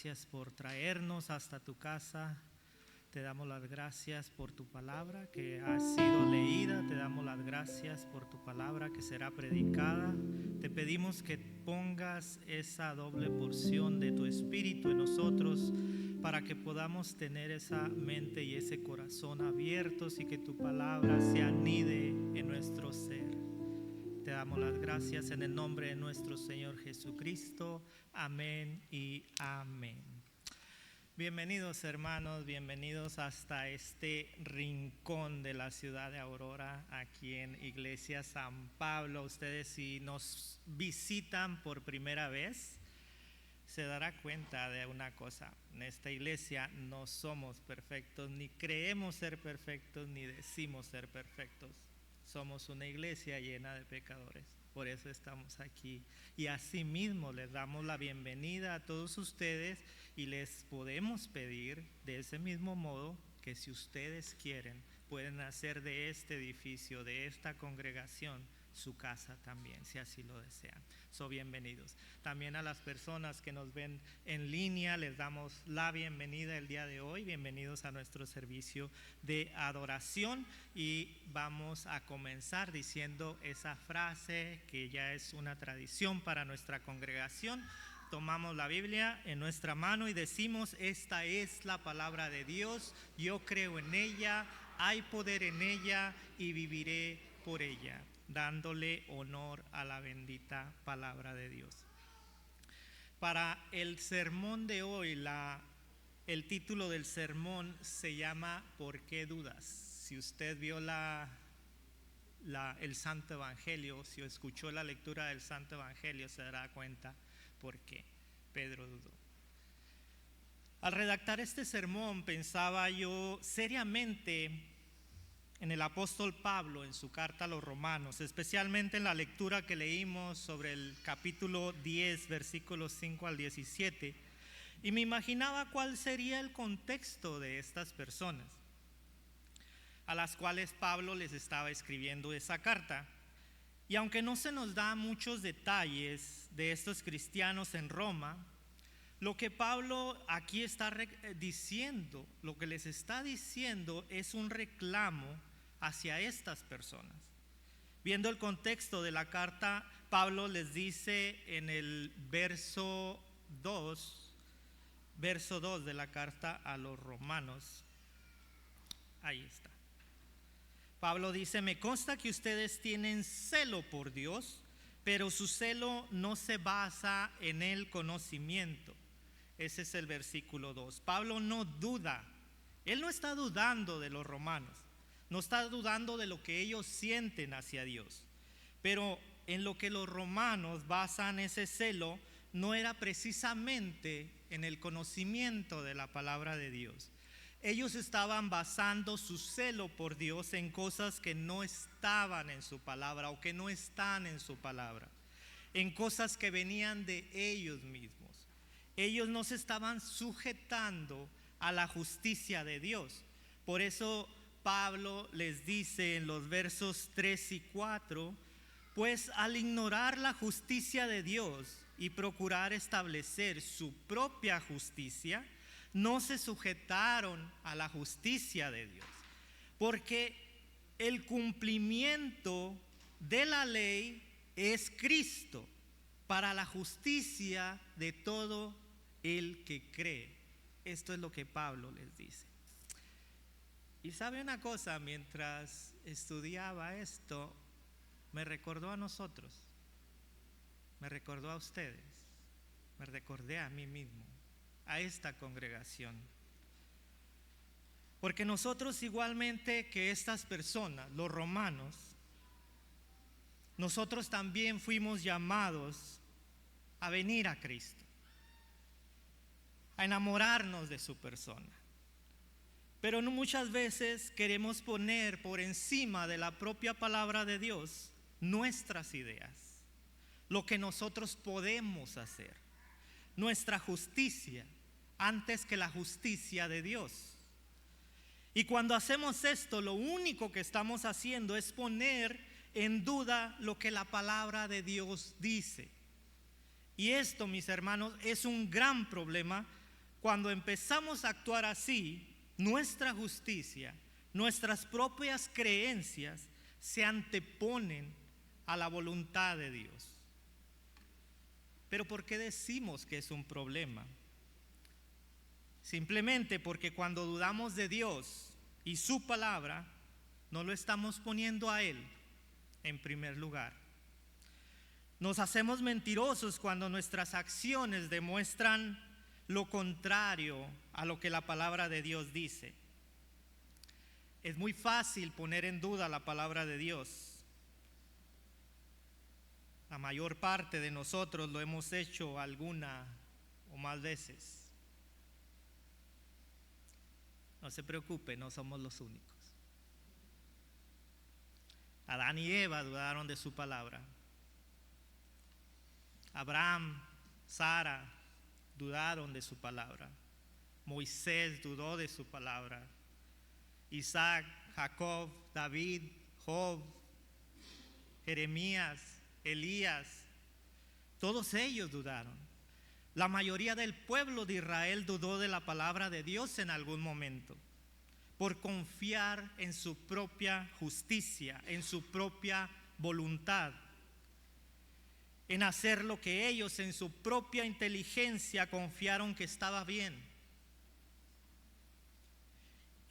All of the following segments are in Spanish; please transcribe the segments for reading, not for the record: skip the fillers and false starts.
gracias por traernos hasta tu casa. Te damos las gracias por tu palabra que ha sido leída. Te damos las gracias por tu palabra que será predicada. Te pedimos que pongas esa doble porción de tu espíritu en nosotros para que podamos tener esa mente y ese corazón abiertos y que tu palabra se anide en nuestro ser. Te damos las gracias en el nombre de nuestro Señor Jesucristo. Amén y amén. Bienvenidos hermanos, bienvenidos hasta este rincón de la ciudad de Aurora, aquí en Iglesia San Pablo. Ustedes, si nos visitan por primera vez, se dará cuenta de una cosa: en esta iglesia no somos perfectos, ni creemos ser perfectos, ni decimos ser perfectos. Somos una iglesia llena de pecadores, por eso estamos aquí. Y asimismo les damos la bienvenida a todos ustedes y les podemos pedir de ese mismo modo que si ustedes quieren pueden hacer de este edificio, de esta congregación, su casa también, si así lo desean. Bienvenidos. También a las personas que nos ven en línea les damos la bienvenida el día de hoy. Bienvenidos a nuestro servicio de adoración y vamos a comenzar diciendo esa frase que ya es una tradición para nuestra congregación. Tomamos la Biblia en nuestra mano y decimos: esta es la palabra de Dios, yo creo en ella, hay poder en ella y viviré por ella, dándole honor a la bendita palabra de Dios. Para el sermón de hoy, el título del sermón se llama ¿Por qué dudas? Si usted vio el Santo Evangelio, si escuchó la lectura del Santo Evangelio, se dará cuenta por qué Pedro dudó. Al redactar este sermón pensaba yo seriamente en el apóstol Pablo, en su carta a los Romanos, especialmente en la lectura que leímos sobre el capítulo 10, versículos 5 al 17, y me imaginaba cuál sería el contexto de estas personas a las cuales Pablo les estaba escribiendo esa carta. Y aunque no se nos da muchos detalles de estos cristianos en Roma, lo que Pablo aquí está diciendo, lo que les está diciendo es un reclamo hacia estas personas. Viendo el contexto de la carta, Pablo les dice en el verso 2 de la carta a los Romanos, ahí está. Pablo dice: me consta que ustedes tienen celo por Dios, pero su celo no se basa en el conocimiento. Ese es el versículo 2. Pablo no duda, él no está dudando de los romanos, no está dudando de lo que ellos sienten hacia Dios, pero en lo que los romanos basan ese celo no era precisamente en el conocimiento de la palabra de Dios. Ellos estaban basando su celo por Dios en cosas que no estaban en su palabra o que no están en su palabra, en cosas que venían de ellos mismos. Ellos no se estaban sujetando a la justicia de Dios. Por eso Pablo les dice en los versos 3 y 4: pues al ignorar la justicia de Dios y procurar establecer su propia justicia, no se sujetaron a la justicia de Dios, porque el cumplimiento de la ley es Cristo para la justicia de todo el que cree. Esto es lo que Pablo les dice. Y sabe una cosa, mientras estudiaba esto, me recordó a nosotros, me recordó a ustedes, me recordé a mí mismo, a esta congregación. Porque nosotros, igualmente que estas personas, los romanos, nosotros también fuimos llamados a venir a Cristo, a enamorarnos de su persona. Pero no muchas veces queremos poner por encima de la propia palabra de Dios nuestras ideas, lo que nosotros podemos hacer, nuestra justicia, antes que la justicia de Dios. Y cuando hacemos esto, lo único que estamos haciendo es poner en duda lo que la palabra de Dios dice. Y esto, mis hermanos, es un gran problema, cuando empezamos a actuar así, nuestra justicia, nuestras propias creencias se anteponen a la voluntad de Dios. Pero ¿por qué decimos que es un problema? Simplemente porque cuando dudamos de Dios y su palabra, no lo estamos poniendo a Él en primer lugar. Nos hacemos mentirosos cuando nuestras acciones demuestran lo contrario a lo que la palabra de Dios dice. Es muy fácil poner en duda la palabra de Dios. La mayor parte de nosotros lo hemos hecho alguna o más veces. No se preocupe, no somos los únicos. Adán y Eva dudaron de su palabra. Abraham, Sara dudaron de su palabra. Moisés dudó de su palabra. Isaac, Jacob, David, Job, Jeremías, Elías, todos ellos dudaron. La mayoría del pueblo de Israel dudó de la palabra de Dios en algún momento, por confiar en su propia justicia, en su propia voluntad, en hacer lo que ellos en su propia inteligencia confiaron que estaba bien.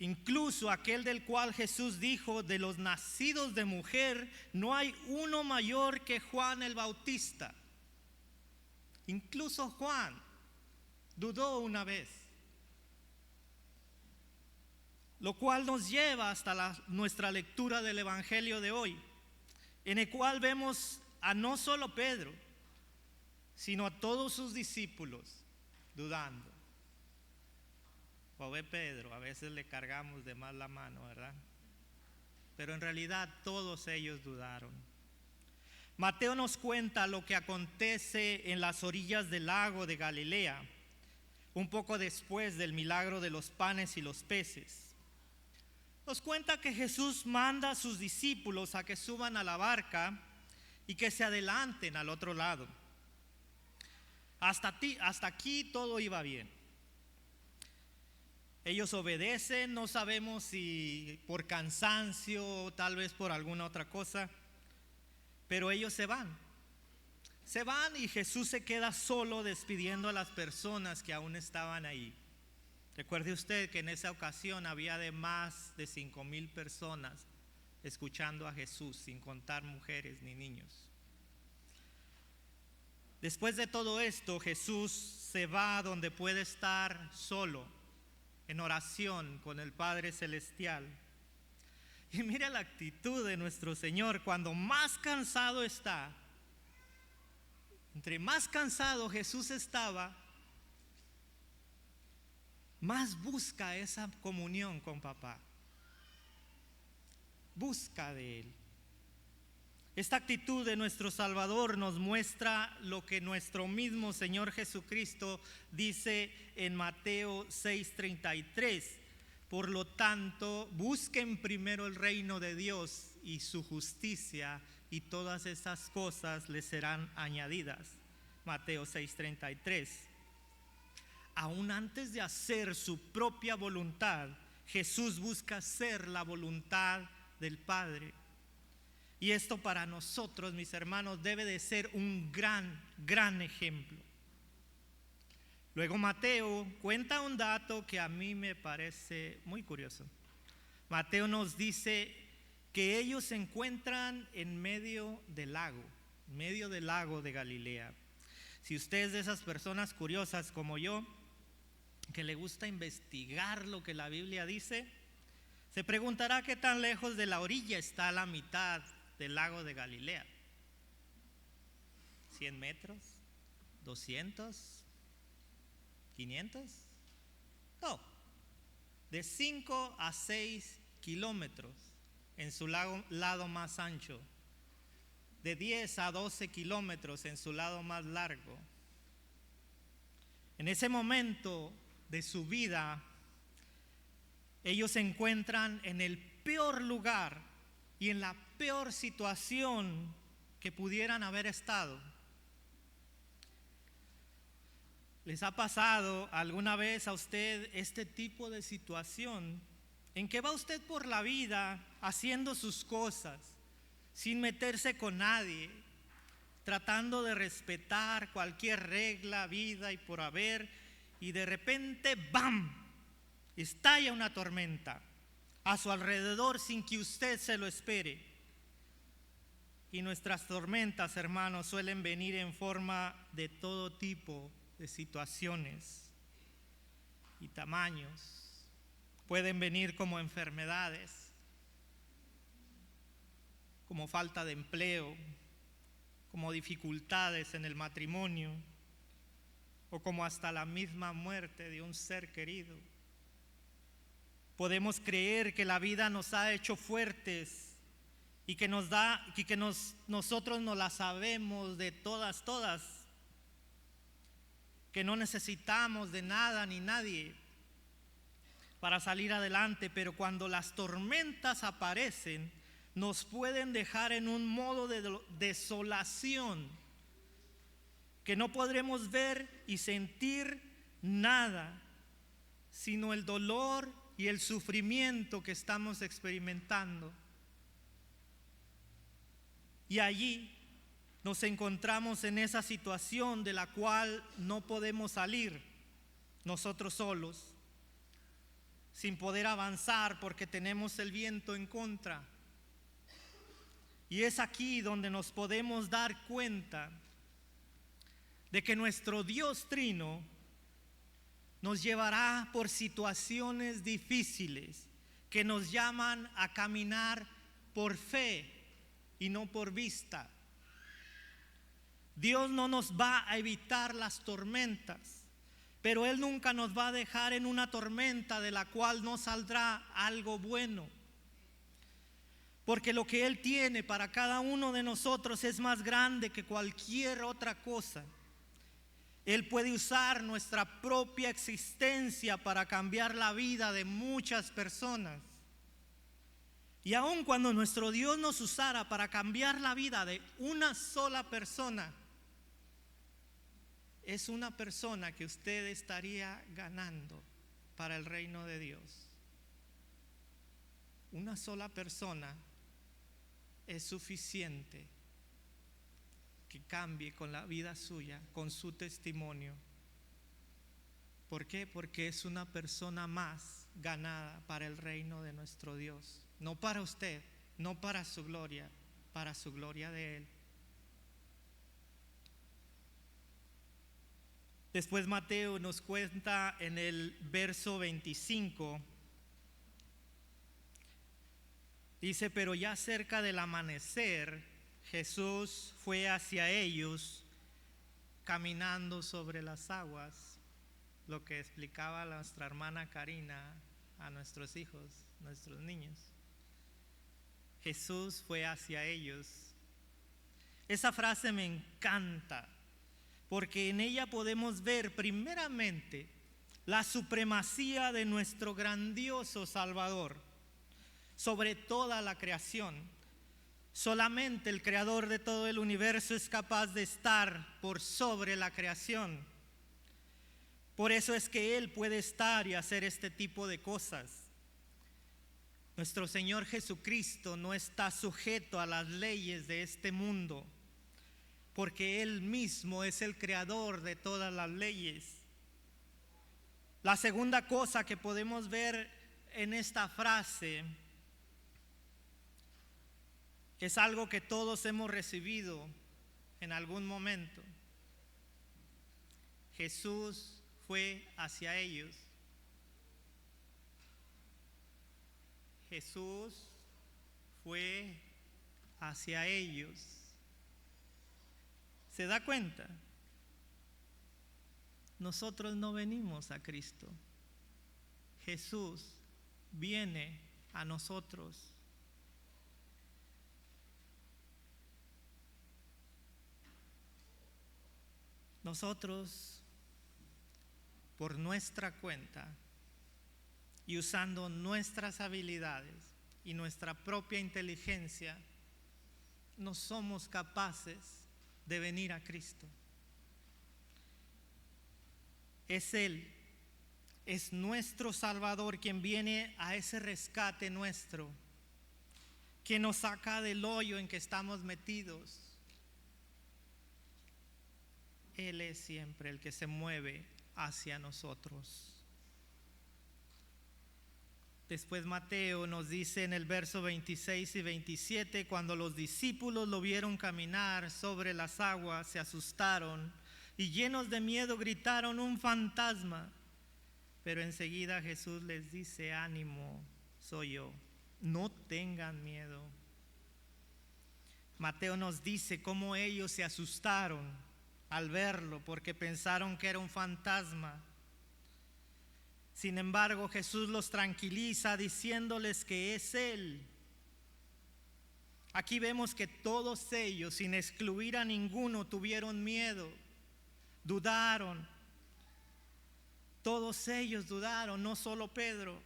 Incluso aquel del cual Jesús dijo: de los nacidos de mujer no hay uno mayor que Juan el Bautista. Incluso Juan dudó una vez. Lo cual nos lleva hasta nuestra lectura del Evangelio de hoy, en el cual vemos a no solo Pedro, sino a todos sus discípulos dudando. Pobre Pedro, a veces le cargamos de más la mano, ¿verdad? Pero en realidad todos ellos dudaron. Mateo nos cuenta lo que acontece en las orillas del lago de Galilea, un poco después del milagro de los panes y los peces. Nos cuenta que Jesús manda a sus discípulos a que suban a la barca y que se adelanten al otro lado. Hasta aquí todo iba bien. Ellos obedecen, no sabemos si por cansancio o tal vez por alguna otra cosa, pero ellos se van. Se van y Jesús se queda solo despidiendo a las personas que aún estaban ahí. Recuerde usted que en esa ocasión había de más de 5,000 personas escuchando a Jesús, sin contar mujeres ni niños. Después de todo esto, Jesús se va donde puede estar solo, en oración con el Padre Celestial. Y mira la actitud de nuestro Señor cuando más cansado está. Entre más cansado Jesús estaba, más busca esa comunión con papá. Busca de Él. Esta actitud de nuestro Salvador nos muestra lo que nuestro mismo Señor Jesucristo dice en Mateo 6:33. Por lo tanto, busquen primero el reino de Dios y su justicia, y todas esas cosas les serán añadidas. Mateo 6:33. Aún antes de hacer su propia voluntad, Jesús busca hacer la voluntad del Padre. Y esto para nosotros, mis hermanos, debe de ser un gran ejemplo. Luego Mateo cuenta un dato que a mí me parece muy curioso. Mateo nos dice que ellos se encuentran en medio del lago de Galilea. Si usted es de esas personas curiosas como yo, que le gusta investigar lo que la Biblia dice, se preguntará qué tan lejos de la orilla está la mitad del lago de Galilea. ¿100 metros? ¿200? ¿500? No, de 5 a 6 kilómetros en su lado más ancho, de 10 a 12 kilómetros en su lado más largo. En ese momento de su vida, ellos se encuentran en el peor lugar y en la peor situación que pudieran haber estado. ¿Les ha pasado alguna vez a usted este tipo de situación en que va usted por la vida haciendo sus cosas, sin meterse con nadie, tratando de respetar cualquier regla, vida y por haber, y de repente ¡bam!, estalla una tormenta a su alrededor sin que usted se lo espere? Y nuestras tormentas, hermanos, suelen venir en forma de todo tipo de situaciones y tamaños. Pueden venir como enfermedades, como falta de empleo, como dificultades en el matrimonio, o como hasta la misma muerte de un ser querido. Podemos creer que la vida nos ha hecho fuertes y que nosotros no la sabemos de todas, que no necesitamos de nada ni nadie para salir adelante, pero cuando las tormentas aparecen, nos pueden dejar en un modo de desolación, que no podremos ver y sentir nada, sino el dolor y el sufrimiento que estamos experimentando. Y allí nos encontramos en esa situación de la cual no podemos salir nosotros solos, sin poder avanzar porque tenemos el viento en contra. Y es aquí donde nos podemos dar cuenta de que nuestro Dios Trino nos llevará por situaciones difíciles que nos llaman a caminar por fe y no por vista. Dios no nos va a evitar las tormentas, pero Él nunca nos va a dejar en una tormenta de la cual no saldrá algo bueno. Porque lo que Él tiene para cada uno de nosotros es más grande que cualquier otra cosa. Él puede usar nuestra propia existencia para cambiar la vida de muchas personas. Y aun cuando nuestro Dios nos usara para cambiar la vida de una sola persona, es una persona que usted estaría ganando para el reino de Dios. Una sola persona es suficiente que cambie con la vida suya, con su testimonio. ¿Por qué? Porque es una persona más ganada para el reino de nuestro Dios. No para usted, no para su gloria de Él. Después Mateo nos cuenta en el verso 25, dice: pero ya cerca del amanecer, Jesús fue hacia ellos caminando sobre las aguas, lo que explicaba nuestra hermana Karina a nuestros hijos, nuestros niños. Jesús fue hacia ellos. Esa frase me encanta, porque en ella podemos ver primeramente la supremacía de nuestro grandioso Salvador sobre toda la creación. Solamente el creador de todo el universo es capaz de estar por sobre la creación. Por eso es que Él puede estar y hacer este tipo de cosas. Nuestro Señor Jesucristo no está sujeto a las leyes de este mundo, porque Él mismo es el creador de todas las leyes. La segunda cosa que podemos ver en esta frase es algo que todos hemos recibido en algún momento. Jesús fue hacia ellos. Jesús fue hacia ellos. ¿Se da cuenta? Nosotros no venimos a Cristo. Jesús viene a nosotros. Nosotros, por nuestra cuenta y usando nuestras habilidades y nuestra propia inteligencia, no somos capaces de venir a Cristo. es Él, es nuestro Salvador quien viene a ese rescate nuestro, quien nos saca del hoyo en que estamos metidos. Él es siempre el que se mueve hacia nosotros. Después Mateo nos dice en el verso 26 y 27, cuando los discípulos lo vieron caminar sobre las aguas, se asustaron y llenos de miedo gritaron: ¡un fantasma! Pero enseguida Jesús les dice: ánimo, soy yo, no tengan miedo. Mateo nos dice cómo ellos se asustaron al verlo porque pensaron que era un fantasma. Sin embargo, Jesús los tranquiliza diciéndoles que es Él. Aquí vemos que todos ellos, sin excluir a ninguno, tuvieron miedo, dudaron. Todos ellos dudaron, no solo Pedro.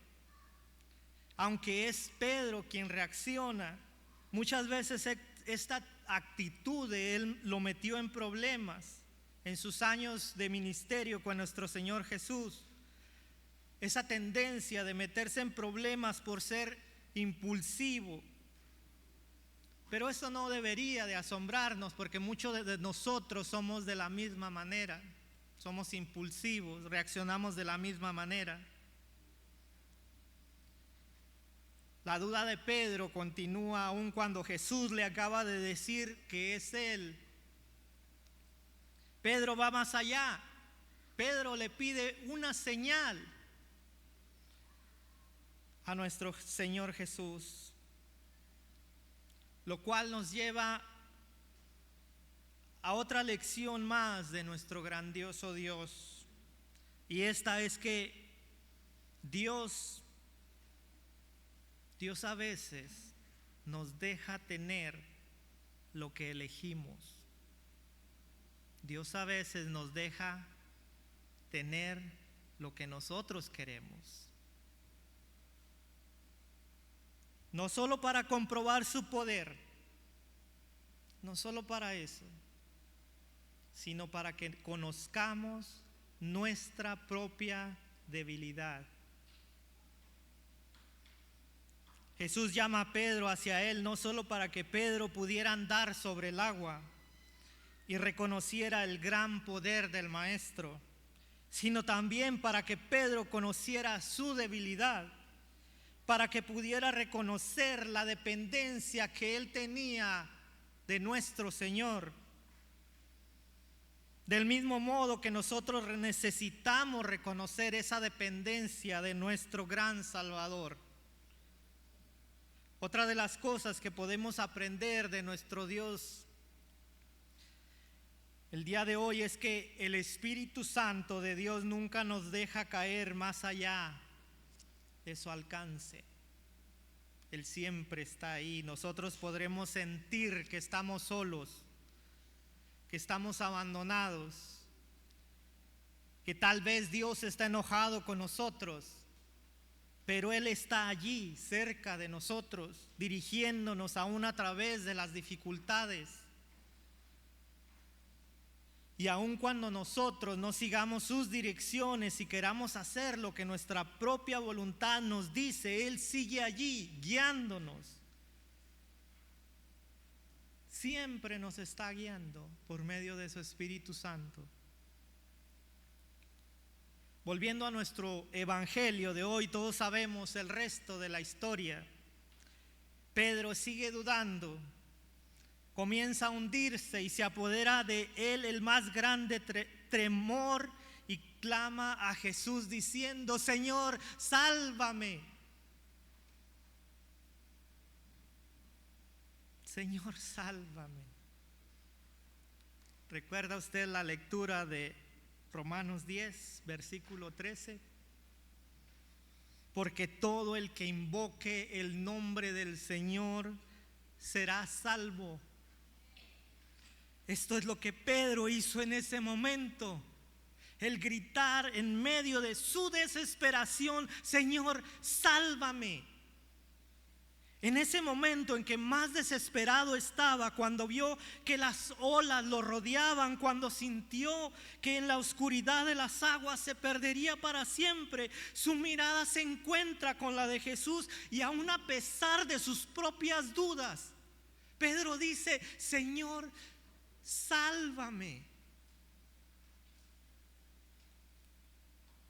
Aunque es Pedro quien reacciona, muchas veces esta actitud de él lo metió en problemas en sus años de ministerio con nuestro Señor Jesús. Esa tendencia de meterse en problemas por ser impulsivo. Pero eso no debería de asombrarnos, porque muchos de nosotros somos de la misma manera. Somos impulsivos, reaccionamos de la misma manera. La duda de Pedro continúa aún cuando Jesús le acaba de decir que es Él. Pedro va más allá. Pedro le pide una señal a nuestro Señor Jesús, lo cual nos lleva a otra lección más de nuestro grandioso Dios. Y esta es que Dios a veces nos deja tener lo que elegimos. Dios a veces nos deja tener lo que nosotros queremos. No solo para comprobar su poder, no solo para eso, sino para que conozcamos nuestra propia debilidad. Jesús llama a Pedro hacia él no solo para que Pedro pudiera andar sobre el agua y reconociera el gran poder del Maestro, sino también para que Pedro conociera su debilidad, para que pudiera reconocer la dependencia que él tenía de nuestro Señor. Del mismo modo que nosotros necesitamos reconocer esa dependencia de nuestro gran Salvador. Otra de las cosas que podemos aprender de nuestro Dios el día de hoy es que el Espíritu Santo de Dios nunca nos deja caer más allá de su alcance. Él siempre está ahí. Nosotros podremos sentir que estamos solos, que estamos abandonados, que tal vez Dios está enojado con nosotros, pero Él está allí cerca de nosotros, dirigiéndonos aún a través de las dificultades. Y aun cuando nosotros no sigamos sus direcciones y queramos hacer lo que nuestra propia voluntad nos dice, Él sigue allí guiándonos. Siempre nos está guiando por medio de su Espíritu Santo. Volviendo a nuestro evangelio de hoy, todos sabemos el resto de la historia. Pedro sigue dudando, comienza a hundirse y se apodera de él el más grande temor y clama a Jesús diciendo: Señor, sálvame. Señor, sálvame. ¿Recuerda usted la lectura de Romanos 10, versículo 13? Porque todo el que invoque el nombre del Señor será salvo. Esto es lo que Pedro hizo en ese momento. El gritar en medio de su desesperación: Señor, sálvame. En ese momento en que más desesperado estaba, cuando vio que las olas lo rodeaban, cuando sintió que en la oscuridad de las aguas se perdería para siempre, su mirada se encuentra con la de Jesús, y aun a pesar de sus propias dudas, Pedro dice: Señor, sálvame.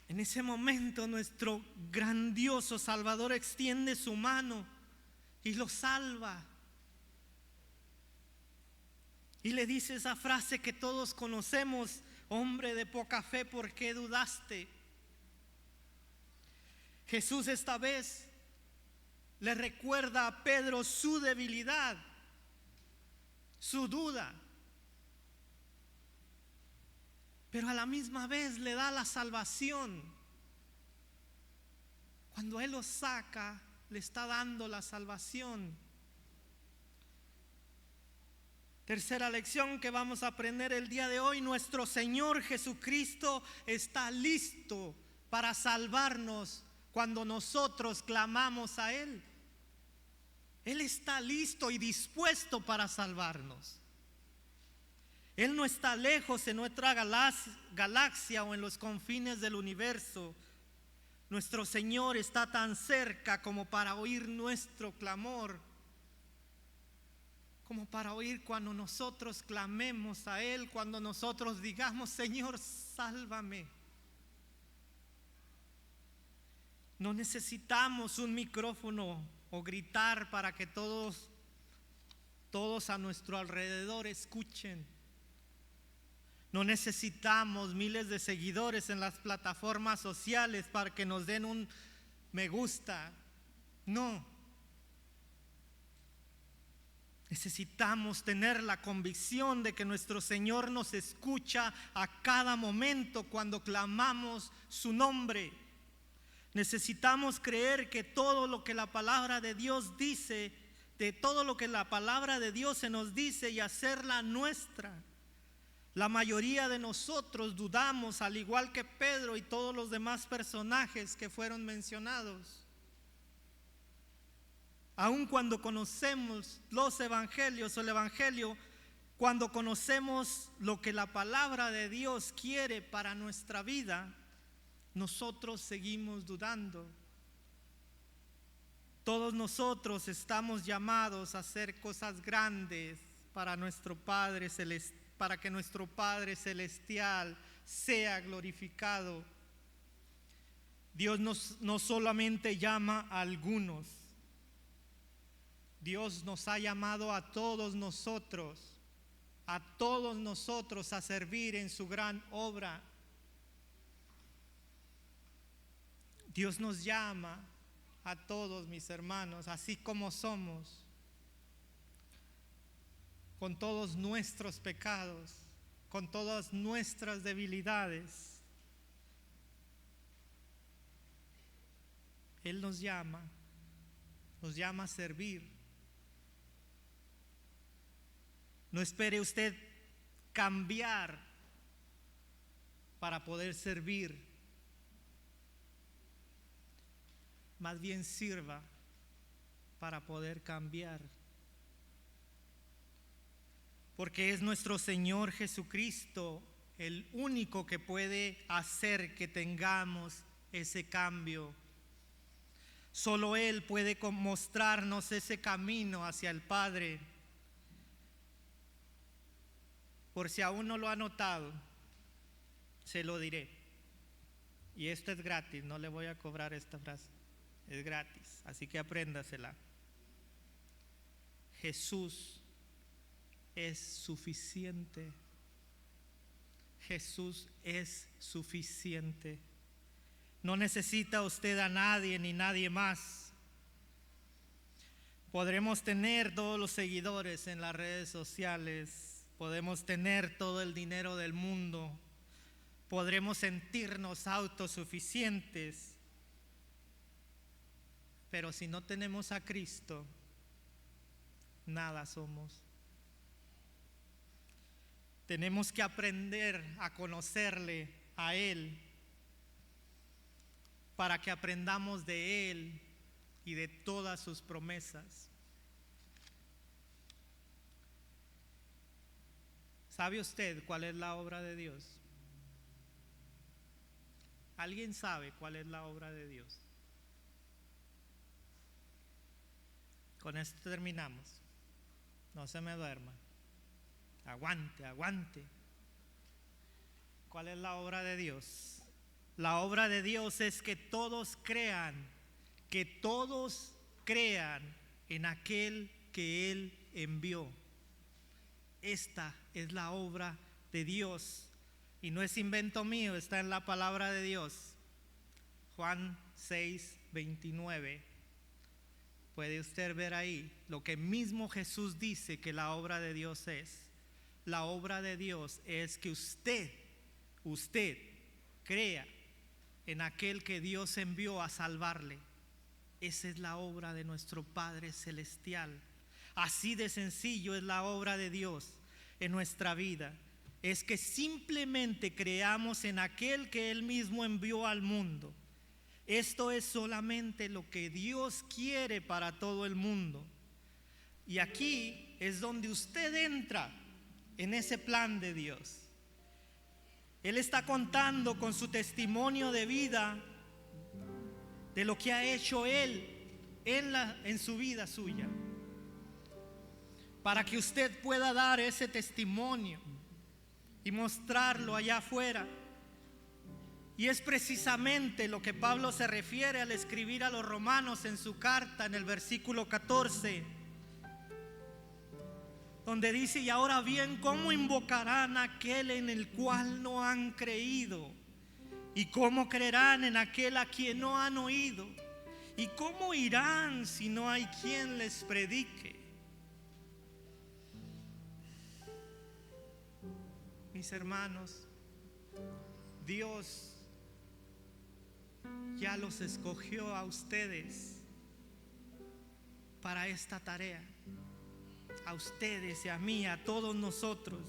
En ese momento nuestro grandioso Salvador extiende su mano y lo salva. Y le dice esa frase que todos conocemos: hombre de poca fe, ¿por qué dudaste? Jesús esta vez le recuerda a Pedro su debilidad, su duda, pero a la misma vez le da la salvación. Cuando Él lo saca, le está dando la salvación. Tercera lección que vamos a aprender el día de hoy: nuestro Señor Jesucristo está listo para salvarnos cuando nosotros clamamos a Él. Él está listo y dispuesto para salvarnos. Él no está lejos en nuestra galaxia o en los confines del universo. Nuestro Señor está tan cerca como para oír nuestro clamor, como para oír cuando nosotros clamemos a Él, cuando nosotros digamos: Señor, sálvame. No necesitamos un micrófono o gritar para que todos a nuestro alrededor escuchen. No necesitamos miles de seguidores en las plataformas sociales para que nos den un me gusta. No. Necesitamos tener la convicción de que nuestro Señor nos escucha a cada momento cuando clamamos su nombre. Necesitamos creer que todo lo que la palabra de Dios dice, de todo lo que la palabra de Dios se nos dice, y hacerla nuestra. La mayoría de nosotros dudamos, al igual que Pedro y todos los demás personajes que fueron mencionados. Aun cuando conocemos los evangelios o el evangelio, cuando conocemos lo que la palabra de Dios quiere para nuestra vida, nosotros seguimos dudando. Todos nosotros estamos llamados a hacer cosas grandes para nuestro Padre Celestial, para que nuestro Padre Celestial sea glorificado. Dios no solamente llama a algunos, Dios nos ha llamado a todos nosotros a servir en su gran obra. Dios nos llama a todos, mis hermanos, así como somos, con todos nuestros pecados, con todas nuestras debilidades. Él nos llama a servir. No espere usted cambiar para poder servir. Más bien sirva para poder cambiar. Porque es nuestro Señor Jesucristo el único que puede hacer que tengamos ese cambio. Solo Él puede mostrarnos ese camino hacia el Padre. Por si aún no lo ha notado, se lo diré. Y esto es gratis, no le voy a cobrar esta frase. Es gratis, así que apréndasela. Jesús es suficiente. Jesús es suficiente. No necesita usted a nadie ni nadie más. Podremos tener todos los seguidores en las redes sociales, podemos tener todo el dinero del mundo, podremos sentirnos autosuficientes, pero si no tenemos a Cristo, nada somos. Tenemos que aprender a conocerle a Él, para que aprendamos de Él y de todas sus promesas. ¿Sabe usted cuál es la obra de Dios? ¿Alguien sabe cuál es la obra de Dios? Con esto terminamos. No se me duerma. Aguante, aguante. ¿Cuál es la obra de Dios? La obra de Dios es que todos crean en aquel que Él envió. Esta es la obra de Dios. Y no es invento mío, está en la palabra de Dios. Juan 6:29. Puede usted ver ahí lo que mismo Jesús dice que la obra de Dios es. La obra de Dios es que usted crea en aquel que Dios envió a salvarle. Esa es la obra de nuestro Padre Celestial. Así de sencillo es la obra de Dios en nuestra vida. Es que simplemente creamos en aquel que Él mismo envió al mundo. Esto es solamente lo que Dios quiere para todo el mundo. Y aquí es donde usted entra en ese plan de Dios. Él está contando con su testimonio de vida de lo que ha hecho Él en su vida suya, para que usted pueda dar ese testimonio y mostrarlo allá afuera. Y es precisamente lo que Pablo se refiere al escribir a los romanos en su carta, en el versículo 14, donde dice: y ahora bien, ¿cómo invocarán a aquel en el cual no han creído? ¿Y cómo creerán en aquel a quien no han oído? ¿Y cómo irán si no hay quien les predique? Mis hermanos, Dios ya los escogió a ustedes para esta tarea. A ustedes y a mí, a todos nosotros.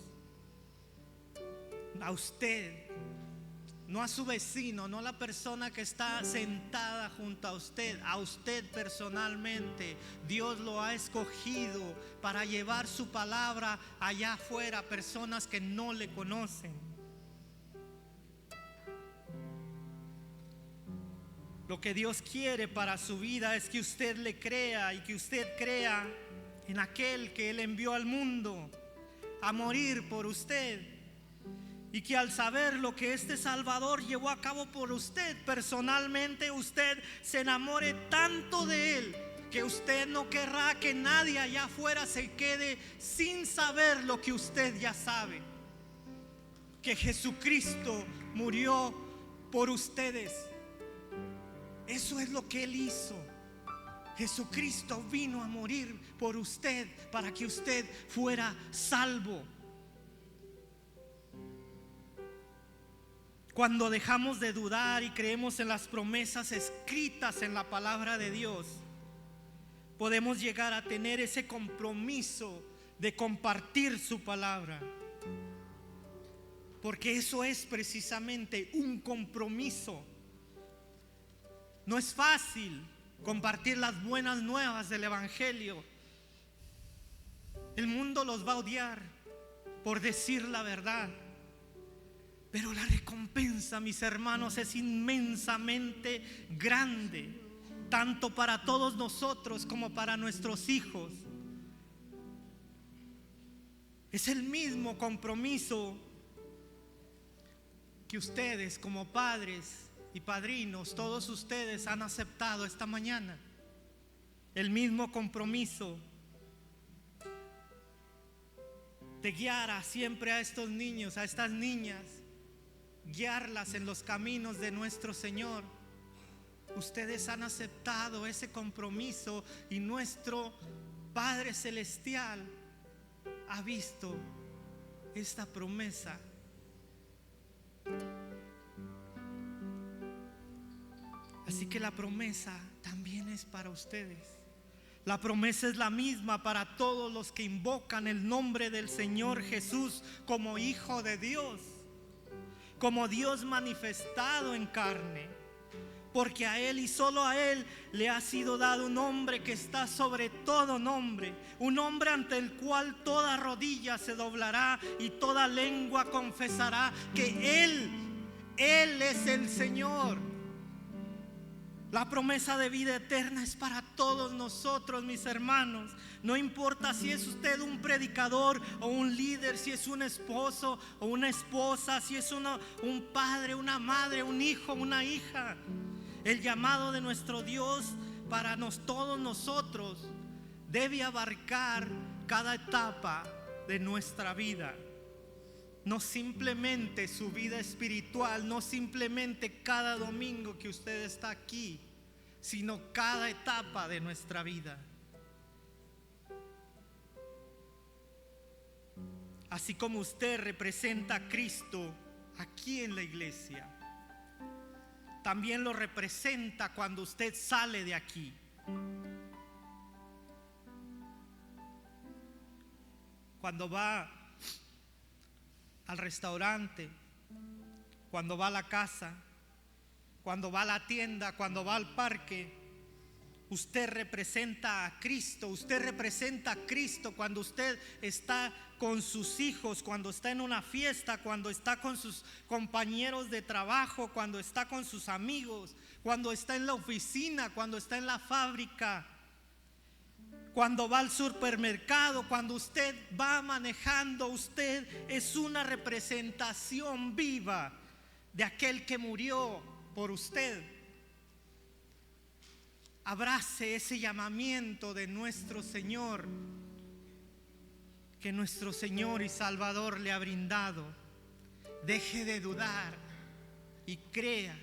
A usted, no a su vecino, no a la persona que está sentada junto a usted. A usted personalmente, Dios lo ha escogido para llevar su palabra allá afuera a personas que no le conocen. Lo que Dios quiere para su vida es que usted le crea, y que usted crea en aquel que Él envió al mundo a morir por usted, y que al saber lo que este Salvador llevó a cabo por usted, personalmente usted se enamore tanto de Él que usted no querrá que nadie allá afuera se quede sin saber lo que usted ya sabe: que Jesucristo murió por ustedes. Eso es lo que Él hizo. Jesucristo vino a morir por usted para que usted fuera salvo. Cuando dejamos de dudar y creemos en las promesas escritas en la palabra de Dios, podemos llegar a tener ese compromiso de compartir su palabra. Porque eso es precisamente un compromiso. No es fácil compartir las buenas nuevas del Evangelio. El mundo los va a odiar por decir la verdad, pero la recompensa, mis hermanos, es inmensamente grande, tanto para todos nosotros como para nuestros hijos. Es el mismo compromiso que ustedes como padres y padrinos, todos ustedes han aceptado esta mañana. El mismo compromiso de guiar siempre a estos niños, a estas niñas, guiarlas en los caminos de nuestro Señor. Ustedes han aceptado ese compromiso, y nuestro Padre Celestial ha visto esta promesa. Así que la promesa también es para ustedes. La promesa es la misma para todos los que invocan el nombre del Señor Jesús como Hijo de Dios, como Dios manifestado en carne, porque a Él y solo a Él le ha sido dado un nombre que está sobre todo nombre, un nombre ante el cual toda rodilla se doblará y toda lengua confesará que Él es el Señor. La promesa de vida eterna es para todos nosotros, mis hermanos. No importa si es usted un predicador o un líder, si es un esposo o una esposa, si es un padre, una madre, un hijo, una hija. El llamado de nuestro Dios para todos nosotros debe abarcar cada etapa de nuestra vida. No simplemente su vida espiritual, no simplemente cada domingo que usted está aquí, sino cada etapa de nuestra vida. Así como usted representa a Cristo aquí en la iglesia, también lo representa cuando usted sale de aquí. Cuando va al restaurante, cuando va a la casa, cuando va a la tienda, cuando va al parque, usted representa a Cristo. Usted representa a Cristo cuando usted está con sus hijos, cuando está en una fiesta, cuando está con sus compañeros de trabajo, cuando está con sus amigos, cuando está en la oficina, cuando está en la fábrica, cuando va al supermercado, cuando usted va manejando. Usted es una representación viva de aquel que murió por usted. Abrace ese llamamiento de nuestro Señor, que nuestro Señor y Salvador le ha brindado. Deje de dudar y crea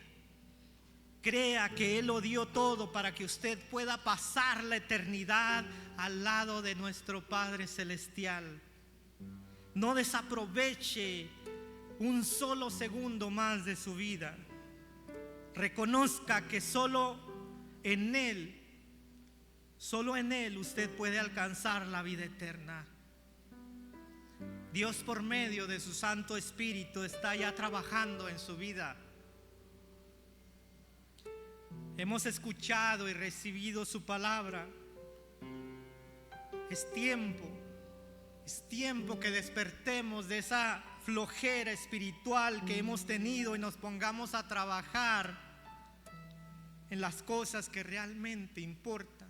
que Él lo dio todo para que usted pueda pasar la eternidad al lado de nuestro Padre Celestial. No desaproveche un solo segundo más de su vida. Reconozca que solo en Él usted puede alcanzar la vida eterna. Dios, por medio de su Santo Espíritu, está ya trabajando en su vida. Hemos escuchado y recibido su palabra. Es tiempo que despertemos de esa flojera espiritual que hemos tenido y nos pongamos a trabajar en las cosas que realmente importan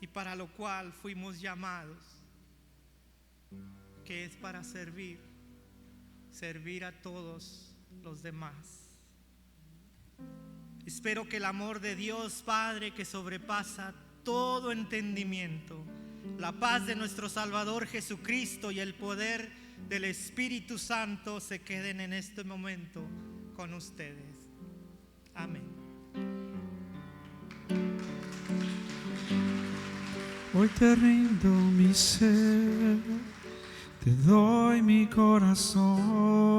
y para lo cual fuimos llamados, que es para servir a todos los demás. Espero que el amor de Dios Padre, que sobrepasa todo entendimiento, la paz de nuestro Salvador Jesucristo y el poder del Espíritu Santo se queden en este momento con ustedes. Amén. Hoy te rindo mi ser, te doy mi corazón.